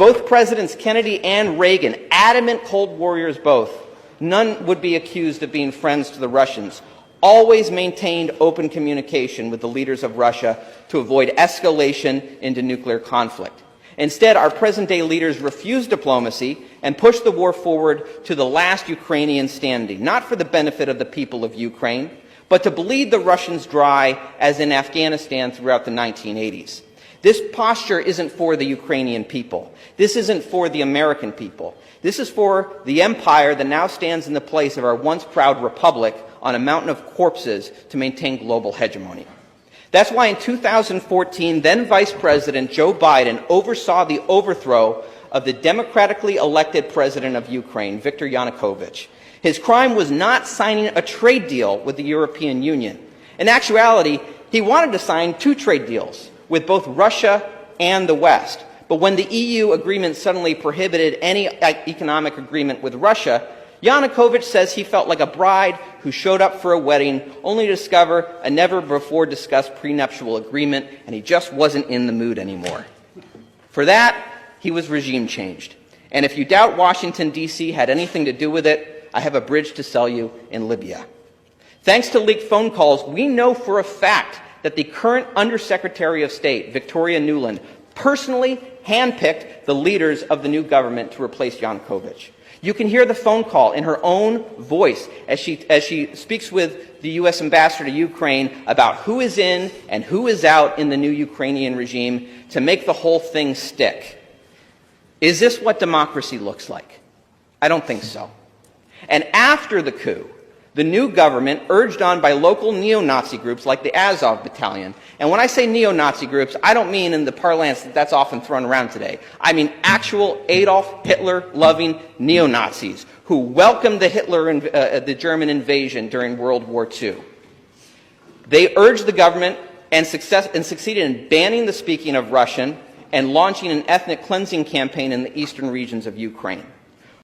Both Presidents Kennedy and Reagan, adamant Cold Warriors both, none would be accused of being friends to the Russians, always maintained open communication with the leaders of Russia to avoid escalation into nuclear conflict. Instead, our present-day leaders refused diplomacy and pushed the war forward to the last Ukrainian standing, not for the benefit of the people of Ukraine, but to bleed the Russians dry, as in Afghanistan throughout the 1980s. This posture isn't for the Ukrainian people. This isn't for the American people. This is for the empire that now stands in the place of our once proud republic on a mountain of corpses to maintain global hegemony. That's why in 2014, then Vice President Joe Biden oversaw the overthrow of the democratically elected president of Ukraine, Viktor Yanukovych. His crime was not signing a trade deal with the European Union. In actuality, he wanted to sign 2 trade deals with both Russia and the West. But when the EU agreement suddenly prohibited any economic agreement with Russia, Yanukovych says he felt like a bride who showed up for a wedding only to discover a never-before-discussed prenuptial agreement, and he just wasn't in the mood anymore. For that, he was regime changed. And if you doubt Washington, D.C. had anything to do with it, I have a bridge to sell you in Libya. Thanks to leaked phone calls, we know for a fact that the current Undersecretary of State, Victoria Nuland, personally handpicked the leaders of the new government to replace Yanukovych. You can hear the phone call in her own voice as she speaks with the U.S. ambassador to Ukraine about who is in and who is out in the new Ukrainian regime to make the whole thing stick. Is this what democracy looks like? I don't think so. And after the coup, the new government, urged on by local neo-Nazi groups like the Azov Battalion, and when I say neo-Nazi groups, I don't mean in the parlance that's often thrown around today. I mean actual Adolf Hitler-loving neo-Nazis who welcomed the German invasion during World War II. They urged the government and succeeded in banning the speaking of Russian and launching an ethnic cleansing campaign in the eastern regions of Ukraine.